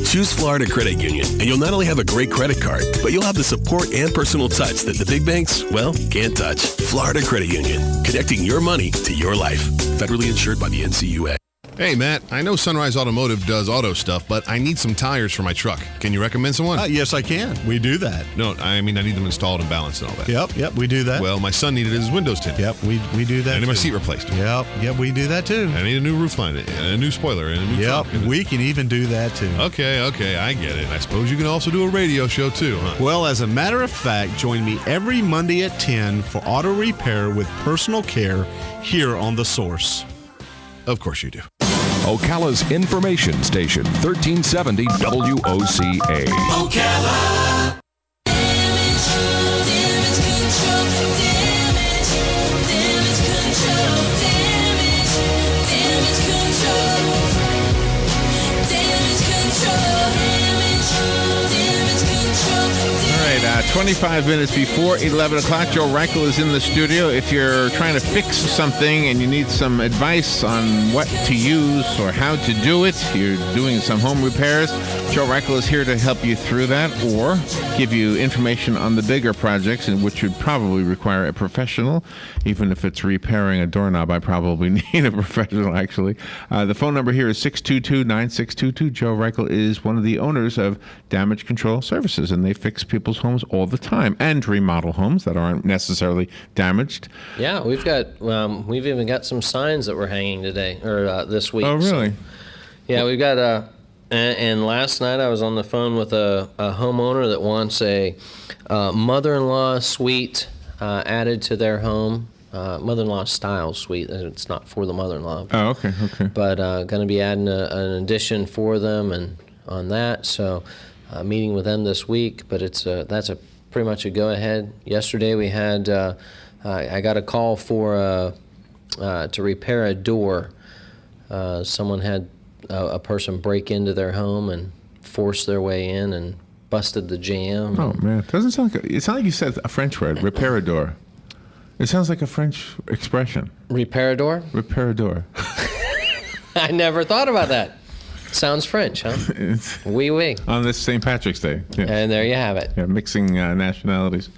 Choose Florida Credit Union, and you'll not only have a great credit card, but you'll have the support and personal touch that the big banks, well, can't touch. Florida Credit Union, connecting your money to your life. Federally insured by the NCUA. Hey, Matt, I know Sunrise Automotive does auto stuff, but I need some tires for my truck. Can you recommend someone? Yes, I can. We do that. No, I mean, I need them installed and balanced and all that. Yep, we do that. Well, my son needed his windows tinted. Yep, we do that. I need my seat replaced. Yep, we do that too. I need a new roof line, and a new spoiler, and a new trunk. We can even do that too. Okay, I get it. I suppose you can also do a radio show too, huh? Well, as a matter of fact, join me every Monday at 10 for auto repair with personal care here on The Source. Of course you do. Ocala's information station, 1370 WOCA. Ocala. Damage control. Damage control. Damage control. All right, 25 minutes before 11 o'clock, Joe Reichel is in the studio. If you're trying to fix something and you need some advice on what to use or how to do it, you're doing some home repairs, Joe Reichel is here to help you through that or give you information on the bigger projects, in which would probably require a professional. Even if it's repairing a doorknob, I probably need a professional, actually. The phone number here is 622-9622. Joe Reichel is one of the owners of Damage Control Services, and they fix people's homes all the time and remodel homes that aren't necessarily damaged. Yeah, we've even got some signs that we're hanging today or this week. Oh, really? So, yeah, we've got and last night I was on the phone with a homeowner that wants a mother-in-law suite added to their home. Mother-in-law style suite. It's not for the mother-in-law. Oh, okay. But going to be adding an addition for them and on that. So meeting with them this week. But that's pretty much a go-ahead. Yesterday we had I got a call for to repair a door. Someone had a person break into their home and force their way in and busted the jamb. Oh man, it sound like you said a French word, repairador. It sounds like a French expression. Repairador? Repairador. I never thought about that. Sounds French, huh? Oui, oui. On this St. Patrick's Day. Yeah. And there you have it. Yeah, mixing nationalities.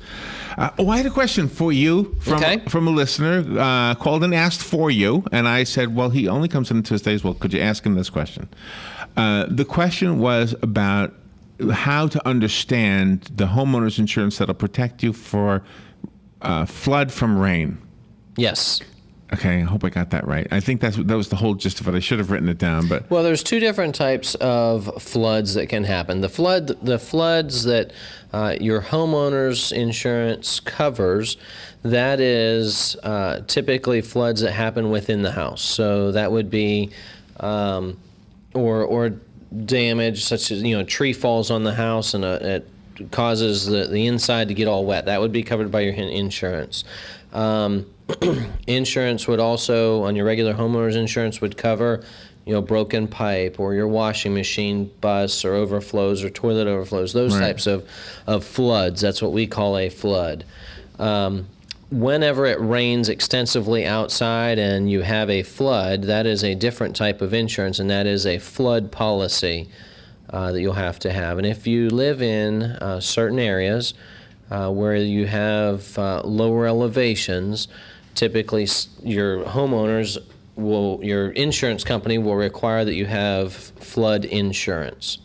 I had a question for you from a listener. Called and asked for you, and I said, well, he only comes in Tuesdays. Well, could you ask him this question? The question was about how to understand the homeowner's insurance that'll protect you for flood from rain. Yes. Okay, I hope I got that right. I think that was the whole gist of it. I should have written it down, but well, there's two different types of floods that can happen. The floods that your homeowner's insurance covers, that is typically floods that happen within the house. So that would be or damage such as a tree falls on the house and it causes the inside to get all wet. That would be covered by your insurance. Insurance would also, on your regular homeowner's insurance, would cover, broken pipe or your washing machine busts or overflows or toilet overflows, those types of floods. That's what we call a flood. Whenever it rains extensively outside and you have a flood, that is a different type of insurance, and that is a flood policy that you'll have to have. And if you live in certain areas where you have lower elevations, typically your insurance company will require that you have flood insurance.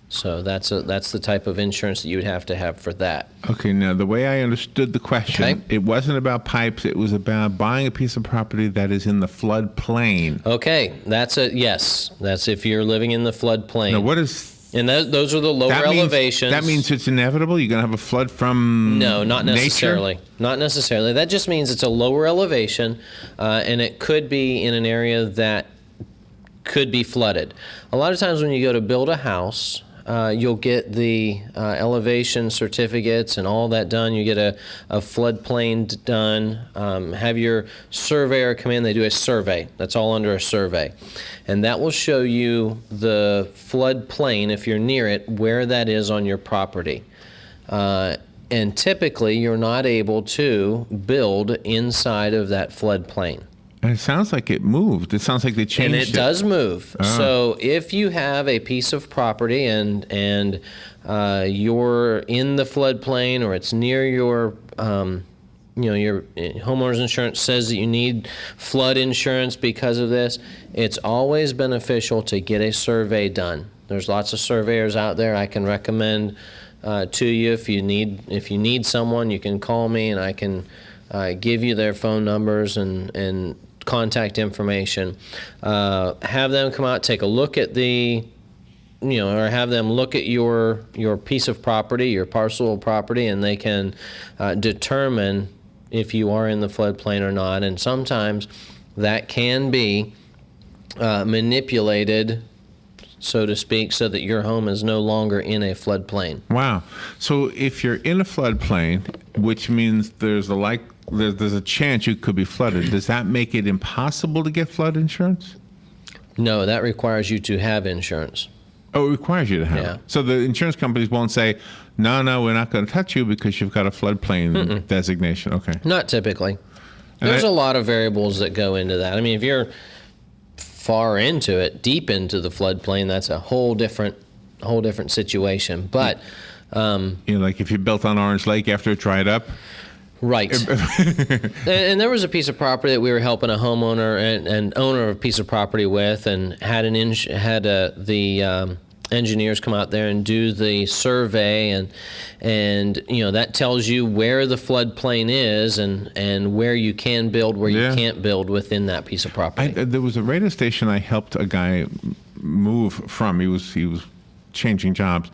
So that's the type of insurance that you would have to have for that. Okay, now the way I understood the question, It wasn't about pipes, it was about buying a piece of property that is in the flood plain. Okay, yes. That's if you're living in the flood plain. Now what is... And those are the lower elevations. That means it's inevitable? You're going to have a flood from No, not necessarily. nature? Not necessarily. That just means it's a lower elevation, and it could be in an area that could be flooded. A lot of times when you go to build a house, you'll get the elevation certificates and all that done. You get a floodplain done. Have your surveyor come in. They do a survey. That's all under a survey. And that will show you the floodplain, if you're near it, where that is on your property. And typically, you're not able to build inside of that floodplain. And it sounds like it moved. It sounds like they changed it. And it does move. So if you have a piece of property and you're in the floodplain or it's near your your homeowner's insurance says that you need flood insurance because of this, it's always beneficial to get a survey done. There's lots of surveyors out there I can recommend to you. If you need someone, you can call me and I can give you their phone numbers and contact information. Have them come out, take a look at or have them look at your piece of property, your parcel of property, and they can determine if you are in the floodplain or not. And sometimes that can be manipulated, so to speak, so that your home is no longer in a floodplain. Wow. So if you're in a floodplain, which means there's a chance you could be flooded, does that make it impossible to get flood insurance? No, that requires you to have insurance. Oh, it requires you to have Yeah. it. So the insurance companies won't say, no, we're not going to touch you because you've got a floodplain designation. Okay. Not typically. And There's a lot of variables that go into that. I mean, if you're far into it, deep into the floodplain, that's a whole different situation. But like if you built on Orange Lake after it dried up. right. and there was a piece of property that we were helping a homeowner and owner of a piece of property with, and had the engineers come out there and do the survey, and that tells you where the floodplain is and where you can build, where you can't build within that piece of property. There was a radio station I helped a guy move from. He was changing jobs,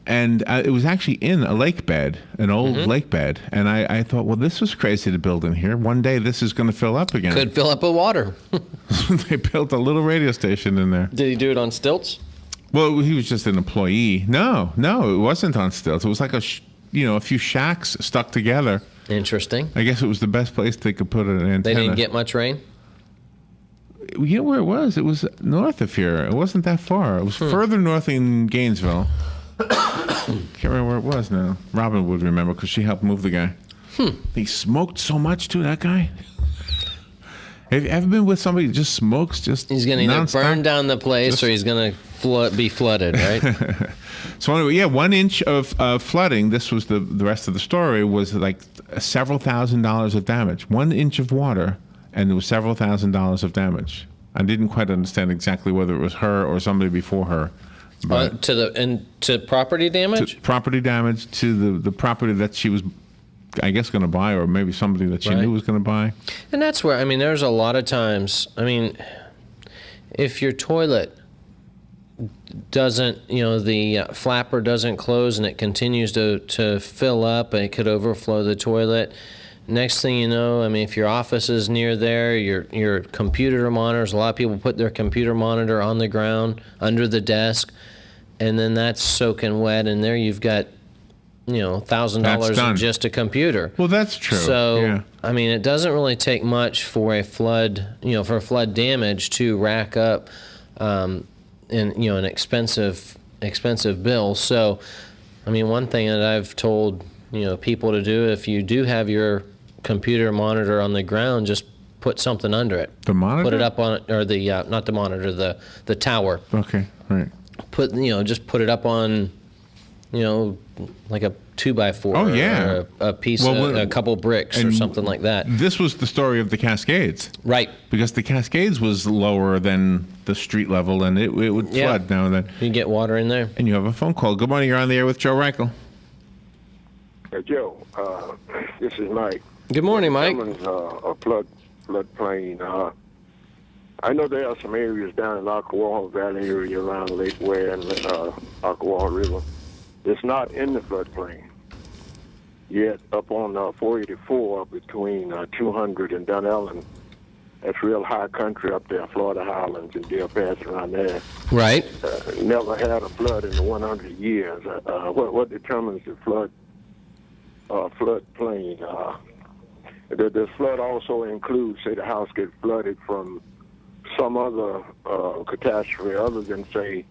and it was actually in a lake bed, an old lake bed. And I thought, well, this was crazy to build in here. One day this is going to fill up again. Could fill up with water. They built a little radio station in there. Did he do it on stilts? Well, he was just an employee. No, it wasn't on stilts. It was like a few shacks stuck together. Interesting. I guess it was the best place they could put an antenna. They didn't get much rain? You know where it was? It was north of here. It wasn't that far. It was further north in Gainesville. Can't remember where it was now. Robin would remember because she helped move the guy. He smoked so much too, that guy. Have you ever been with somebody who just smokes He's going to either nonstop? burn down the place or he's going to be flooded, right? So anyway, 1 inch of flooding, this was the rest of the story, was like several $1,000s of damage. 1 inch of water, and there was several $1,000s of damage. I didn't quite understand exactly whether it was her or somebody before her. But To property damage? property damage to the property that she was, I guess, going to buy, or maybe somebody that she Right. knew was going to buy. And that's where, there's a lot of times, if your toilet doesn't, the flapper doesn't close and it continues to fill up and it could overflow the toilet. Next thing you know, if your office is near there, your computer monitors, a lot of people put their computer monitor on the ground under the desk, and then that's soaking wet, and there you've got, $1,000 in just a computer. Well, that's true. So, yeah. It doesn't really take much for a flood, flood damage to rack up, an expensive bill. So, one thing that I've told, people to do, if you do have your computer monitor on the ground, just put something under it. The monitor? Put it up on, or not the monitor, the tower. Okay, right. Just put it up on, like a 2x4. Oh, yeah. Or a piece of, a couple bricks or something like that. This was the story of the Cascades. Right. Because the Cascades was lower than the street level, and it would flood now and then. You can get water in there. And you have a phone call. Good morning. You're on the air with Joe Reichel. Joe, this is Mike. Good morning, Mike. A floodplain. I know there are some areas down in Ocklawaha Valley area around Lake Ware and Ocklawaha River. It's not in the floodplain. Yet up on 484 between 200 and Dunellen, that's real high country up there, Florida Highlands and Deer Pass around there. Right. Never had a flood in the 100 years. What determines the floodplain? Does flood also include, say, the house gets flooded from some other catastrophe other than, say,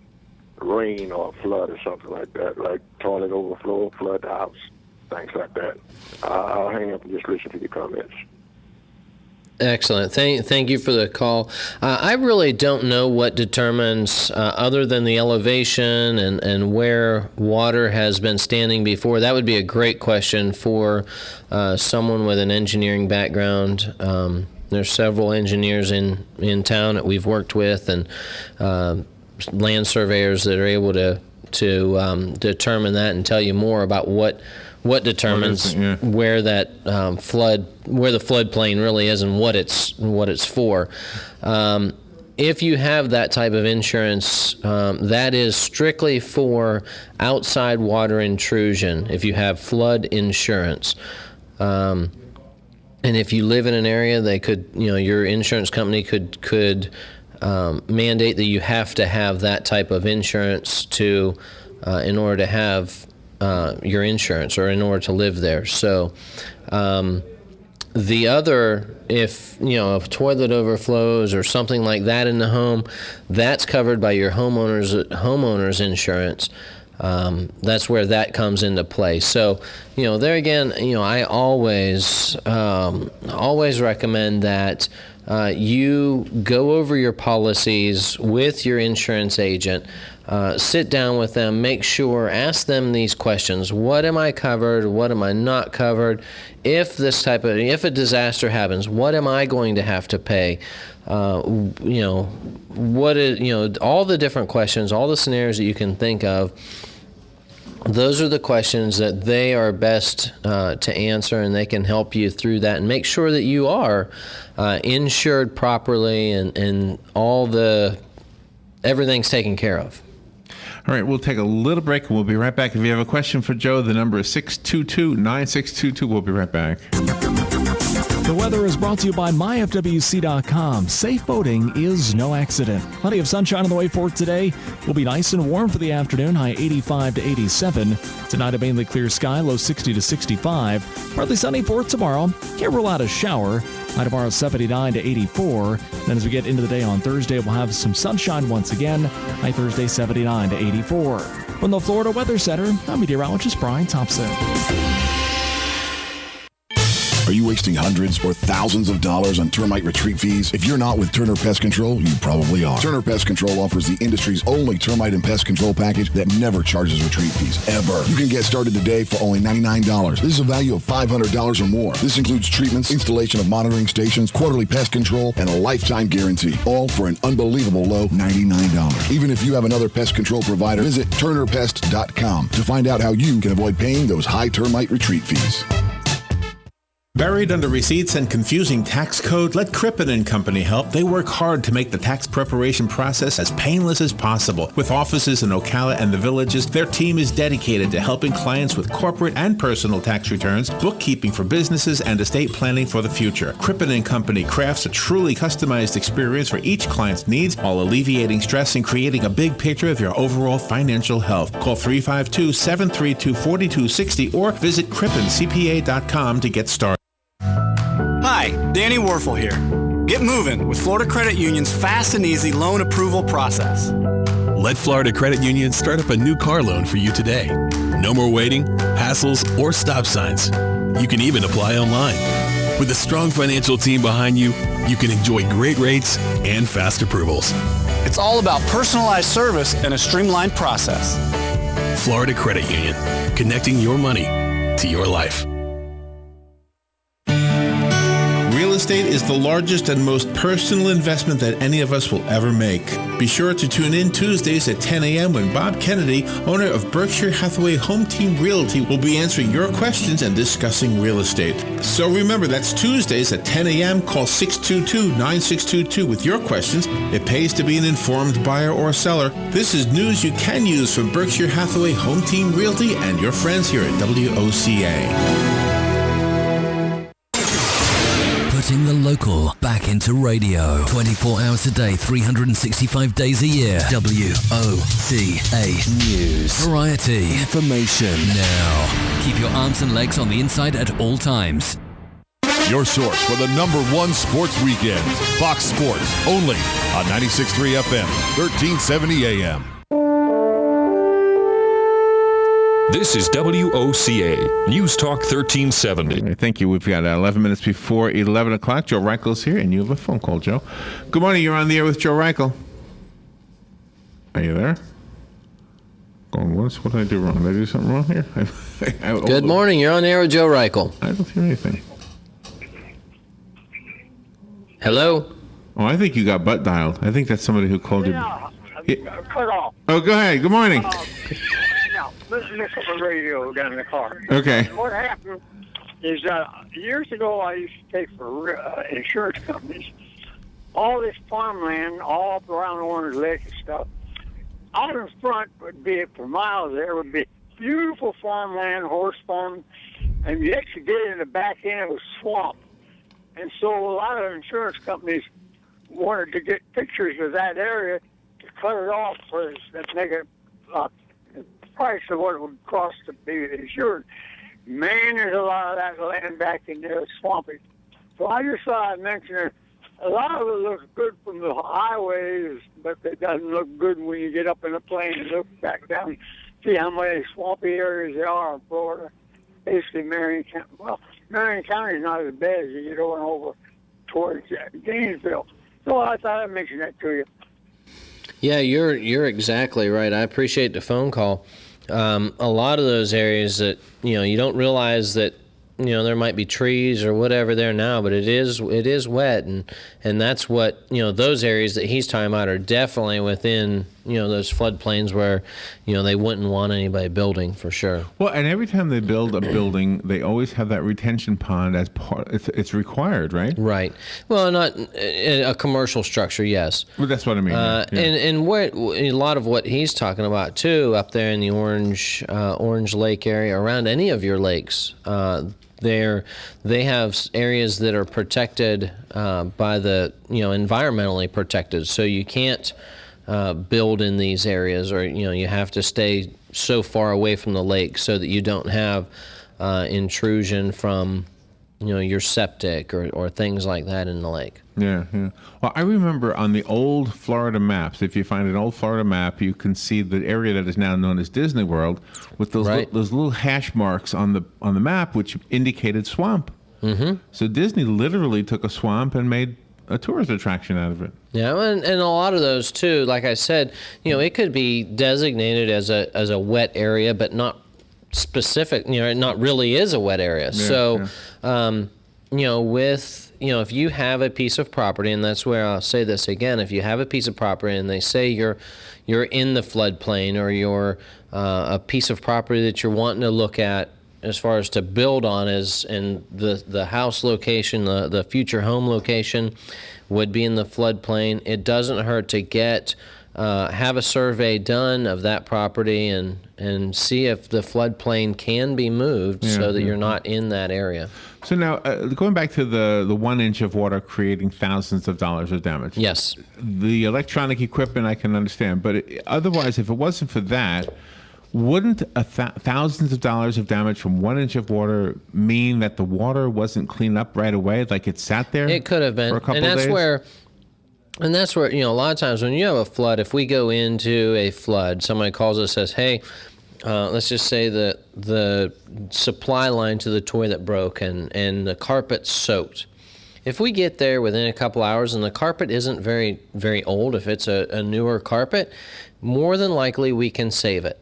rain or flood or something like that, like toilet overflow, flood the house, things like that? I'll hang up and just listen to your comments. Excellent. Thank you for the call. I really don't know what determines, other than the elevation and where water has been standing before. That would be a great question for someone with an engineering background. There's several engineers in town that we've worked with, and land surveyors that are able to determine that and tell you more about what determines where that where the floodplain really is and what it's for. If you have that type of insurance, that is strictly for outside water intrusion. If you have flood insurance, and if you live in an area, they could, your insurance company could mandate that you have to have that type of insurance in order to have your insurance or in order to live there. So the other, if a toilet overflows or something like that in the home, that's covered by your homeowner's insurance. That's where that comes into play. So, there again, I always recommend that you go over your policies with your insurance agent. Sit down with them, ask them these questions. What am I covered? What am I not covered? If a disaster happens, what am I going to have to pay? All the different questions, all the scenarios that you can think of. Those are the questions that they are best to answer, and they can help you through that and make sure that you are insured properly and everything's taken care of. All right, we'll take a little break and we'll be right back. If you have a question for Joe, the number is 622-9622. We'll be right back. The weather is brought to you by MyFWC.com. Safe boating is no accident. Plenty of sunshine on the way for today. Will be nice and warm for the afternoon, high 85 to 87. Tonight, a mainly clear sky, low 60 to 65. Partly sunny for tomorrow. Can't rule out a shower. High tomorrow, 79 to 84. Then as we get into the day on Thursday, we'll have some sunshine once again. High Thursday, 79 to 84. From the Florida Weather Center, I'm meteorologist Brian Thompson. Are you wasting hundreds or thousands of dollars on termite retreat fees? If you're not with Turner Pest Control, you probably are. Turner Pest Control offers the industry's only termite and pest control package that never charges retreat fees, ever. You can get started today for only $99. This is a value of $500 or more. This includes treatments, installation of monitoring stations, quarterly pest control, and a lifetime guarantee, all for an unbelievable low $99. Even if you have another pest control provider, visit turnerpest.com to find out how you can avoid paying those high termite retreat fees. Buried under receipts and confusing tax code, let Crippen & Company help. They work hard to make the tax preparation process as painless as possible. With offices in Ocala and the Villages, their team is dedicated to helping clients with corporate and personal tax returns, bookkeeping for businesses, and estate planning for the future. Crippen & Company crafts a truly customized experience for each client's needs while alleviating stress and creating a big picture of your overall financial health. Call 352-732-4260 or visit crippencpa.com to get started. Hi, Danny Werfel here. Get moving with Florida Credit Union's fast and easy loan approval process. Let Florida Credit Union start up a new car loan for you today. No more waiting, hassles, or stop signs. You can even apply online. With a strong financial team behind you, you can enjoy great rates and fast approvals. It's all about personalized service and a streamlined process. Florida Credit Union, connecting your money to your life. Real estate is the largest and most personal investment that any of us will ever make. Be sure to tune in Tuesdays at 10 a.m. when Bob Kennedy, owner of Berkshire Hathaway Home Team Realty, will be answering your questions and discussing real estate. So remember, that's Tuesdays at 10 a.m. Call 622-9622 with your questions. It pays to be an informed buyer or seller. This is news you can use from Berkshire Hathaway Home Team Realty and your friends here at WOCA. Putting the local back into radio. 24 hours a day, 365 days a year. WOCA News. Variety. Information. Now. Keep your arms and legs on the inside at all times. Your source for the #1 sports weekends. Fox Sports. Only on 96.3 FM, 1370 AM. This is WOCA, News Talk 1370. Thank you. We've got 11 minutes before 11 o'clock. Joe Reichel's here, and you have a phone call, Joe. Good morning. You're on the air with Joe Reichel. Are you there? Going once? What did I do wrong? Did I do something wrong here? Good morning. You're on the air with Joe Reichel. I don't hear anything. Hello? Oh, I think you got butt dialed. I think that's somebody who called you. Cut off. Oh, go ahead. Good morning. Now, listen to the radio down in the car. Okay. What happened is years ago I used to take for insurance companies all this farmland all up around Orange Lake and stuff. Out in front would be, for miles there, would be beautiful farmland, horse farm, and you actually get in the back end, it was swamp. And so a lot of insurance companies wanted to get pictures of that area to cut it off for that make it the price of what it would cost to be insured. Man, there's a lot of that land back in there, swampy. So I just thought I'd mention it. A lot of it looks good from the highways, but it doesn't look good when you get up in the plain and look back down, see how many swampy areas there are in Florida. Basically, Marion County. Well, Marion County is not as bad as you get over towards Gainesville. So I thought I'd mention that to you. Yeah, you're exactly right. I appreciate the phone call. A lot of those areas that you don't realize that there might be trees or whatever there now, but it is wet, and that's what those areas that he's talking about are definitely within those floodplains where they wouldn't want anybody building for sure. Well, and every time they build a building, they always have that retention pond as part. It's required, right? Right. Well, not a commercial structure, yes. Well, that's what I mean. Yeah. And what a lot of what he's talking about too, up there in the Orange Lake area, around any of your lakes. They have areas that are protected by the environmentally protected, so you can't build in these areas, or you have to stay so far away from the lake so that you don't have intrusion from your septic or things like that in the lake. Yeah. Well, I remember on the old Florida maps, if you find an old Florida map, you can see the area that is now known as Disney World with those those little hash marks on the map, which indicated swamp. Mm-hmm. So Disney literally took a swamp and made a tourist attraction out of it. Yeah, and a lot of those too, like I said, it could be designated as a wet area, but not specific. It not really is a wet area. Yeah, with if you have a piece of property, and that's where I'll say this again, if you have a piece of property and they say you're in the floodplain, or you're a piece of property that you're wanting to look at as far as to build on is, and the house location, the future home location would be in the floodplain, it doesn't hurt to have a survey done of that property and see if the floodplain can be moved so that you're not in that area. So now, going back to the 1 inch of water creating thousands of dollars of damage. Yes. The electronic equipment I can understand, but otherwise, if it wasn't for that, wouldn't thousands of dollars of damage from 1 inch of water mean that the water wasn't cleaned up right away, like it sat there? It could have been. For a couple of days? And that's where, a lot of times when you have a flood, if we go into a flood, somebody calls us and says, hey, let's just say that the supply line to the toilet broke and the carpet's soaked. If we get there within a couple hours and the carpet isn't very, very old, if it's a newer carpet, more than likely we can save it.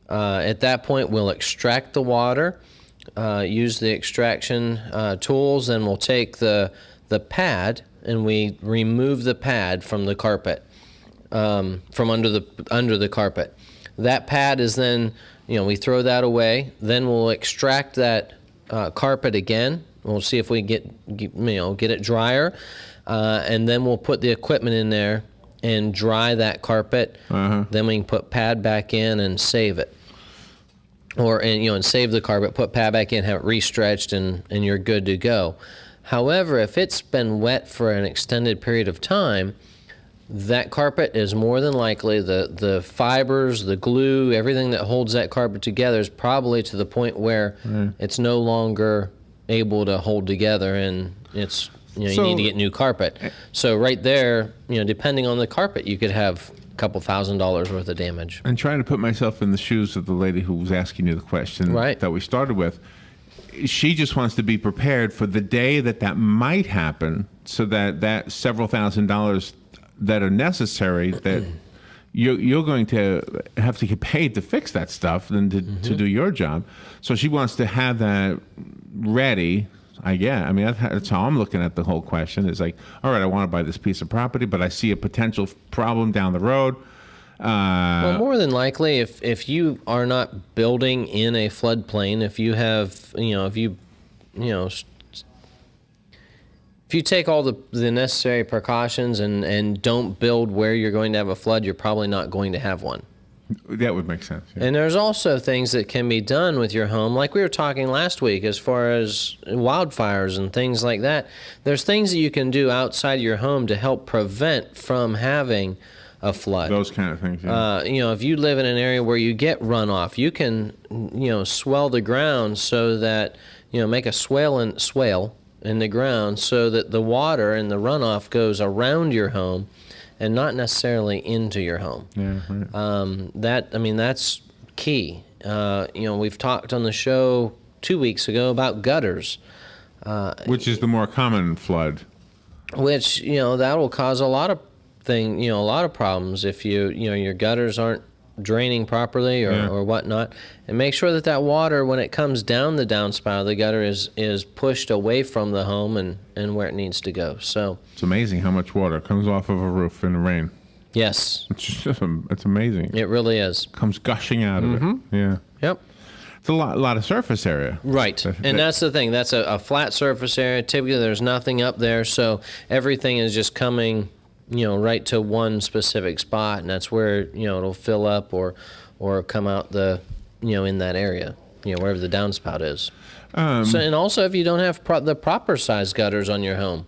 At that point, we'll extract the water, use the extraction tools, and we'll take the pad and we remove the pad from the carpet, from under the carpet. That pad is then, we throw that away. Then we'll extract that carpet again. We'll see if we get it drier, and then we'll put the equipment in there and dry that carpet. Then we can put pad back in and save it, and save the carpet, put pad back in, have it restretched, and you're good to go. However, if it's been wet for an extended period of time, that carpet is more than likely, the fibers, the glue, everything that holds that carpet together is probably to the point where it's no longer able to hold together, and you need to get new carpet. So right there, depending on the carpet, you could have couple $1,000s worth of damage. And trying to put myself in the shoes of the lady who was asking you the question that we started with, she just wants to be prepared for the day that might happen, so that several $1,000s that are necessary that you're going to have to get paid to fix that stuff than to do your job. So she wants to have that ready. I mean, that's how I'm looking at the whole question. It's like, all right, I want to buy this piece of property, but I see a potential problem down the road. Well, more than likely, if you are not building in a floodplain, if you have, if you take all the necessary precautions and don't build where you're going to have a flood, you're probably not going to have one. That would make sense. Yeah. And there's also things that can be done with your home, like we were talking last week, as far as wildfires and things like that. There's things that you can do outside your home to help prevent from having a flood. Those kind of things. Yeah. If you live in an area where you get runoff, you can, swell the ground so that, make a swale in the ground so that the water and the runoff goes around your home and not necessarily into your home. Yeah, right. That's key. We've talked on the show 2 weeks ago about gutters. Which is the more common flood. Which, that will cause a lot of a lot of problems if your gutters aren't draining properly or whatnot. And make sure that water, when it comes down the downspout of the gutter, is pushed away from the home and where it needs to go. So it's amazing how much water comes off of a roof in the rain. Yes. It's amazing. It really is. Comes gushing out of it. Yeah. Yep. It's a lot of surface area. Right. And that's the thing. That's a flat surface area. Typically, there's nothing up there, so everything is just coming right to one specific spot, and that's where, it'll fill up or come out in that area, wherever the downspout is. And also, if you don't have the proper size gutters on your home,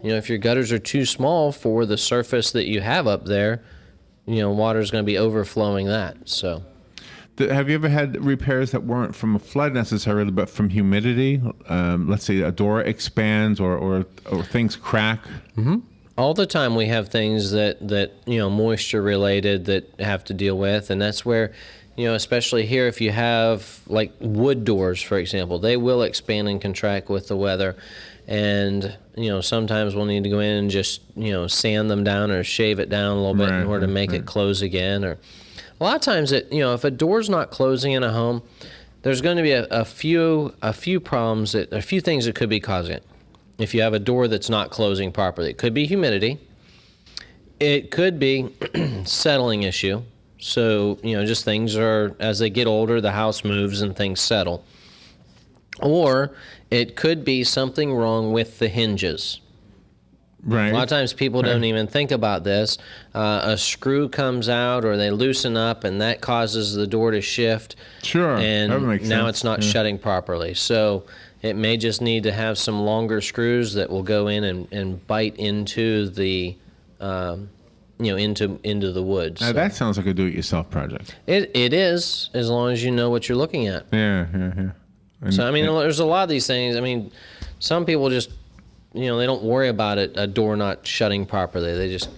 if your gutters are too small for the surface that you have up there, water's going to be overflowing that, so. Have you ever had repairs that weren't from a flood necessarily, but from humidity? Let's say a door expands or things crack? Mm-hmm. All the time we have things that moisture related that have to deal with, and that's where, especially here, if you have like wood doors, for example, they will expand and contract with the weather, and sometimes we'll need to go in and just sand them down or shave it down a little bit in order to make it close again. Or a lot of times if a door's not closing in a home, there's going to be a few problems, a few things that could be causing it. If you have a door that's not closing properly, it could be humidity. It could be settling issue. So, just things are, as they get older, the house moves and things settle. Or it could be something wrong with the hinges. Right. A lot of times people don't even think about this. A screw comes out or they loosen up, and that causes the door to shift. Sure. And that makes now sense. it's not shutting properly. So it may just need to have some longer screws that will go in and bite into the, into the wood. Now that sounds like a do-it-yourself project. It is, as long as you know what you're looking at. Yeah. And, So there's a lot of these things. Some people just, they don't worry about a door not shutting properly. They just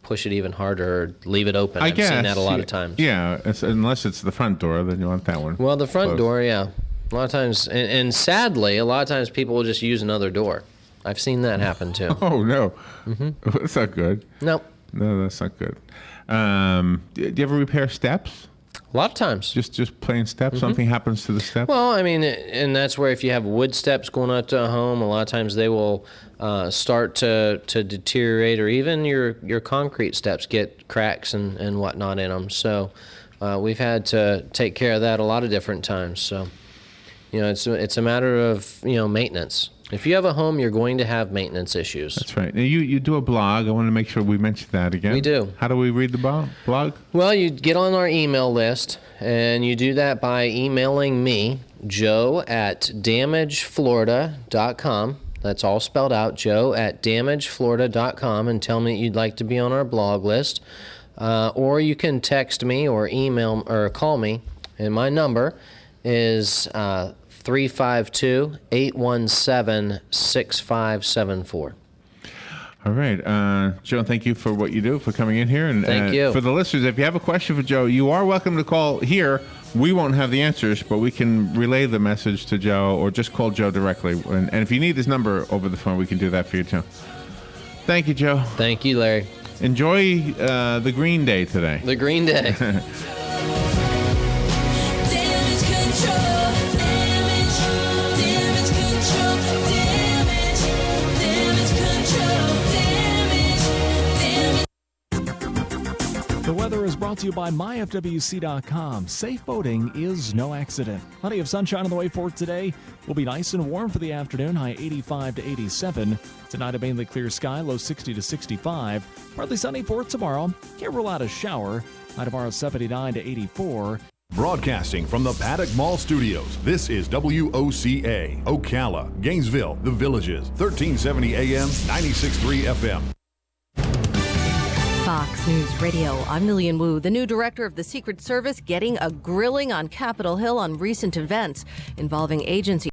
push it even harder or leave it open. I've seen that a lot of times. Yeah, unless it's the front door, then you want that one. Well, the front door, yeah. A lot of times, and sadly, a lot of times people will just use another door. I've seen that happen too. Oh, no. That's not good. Nope. No, that's not good. Do you ever repair steps? A lot of times. Just plain steps? Something happens to the steps? Well, and that's where if you have wood steps going up to a home, a lot of times they will start to deteriorate, or even your concrete steps get cracks and whatnot in them. So we've had to take care of that a lot of different times. So, it's a matter of, maintenance. If you have a home, you're going to have maintenance issues. That's right. Now, you do a blog. I want to make sure we mention that again. We do. How do we read the blog? Well, you get on our email list, and you do that by emailing me, joe@damageflorida.com. That's all spelled out, joe@damageflorida.com, and tell me you'd like to be on our blog list. Or you can text me or email or call me, and my number is 352-817-6574. All right. Joe, thank you for what you do, for coming in here. And Thank you. For the listeners, if you have a question for Joe, you are welcome to call here. We won't have the answers, but we can relay the message to Joe or just call Joe directly. And if you need his number over the phone, we can do that for you, too. Thank you, Joe. Thank you, Larry. Enjoy the Green Day today. The Green Day. Damage control. Damage control. Damage control. The weather is brought to you by myfwc.com. Safe boating is no accident. Plenty of sunshine on the way for today. Will be nice and warm for the afternoon, high 85 to 87. Tonight, a mainly clear sky, low 60 to 65. Partly sunny for tomorrow. Can't rule out a shower. High tomorrow, 79 to 84. Broadcasting from the Paddock Mall Studios, this is WOCA, Ocala, Gainesville, The Villages, 1370 AM, 96.3 FM. Fox News Radio, I'm Lillian Wu. The new director of the Secret Service getting a grilling on Capitol Hill on recent events involving agency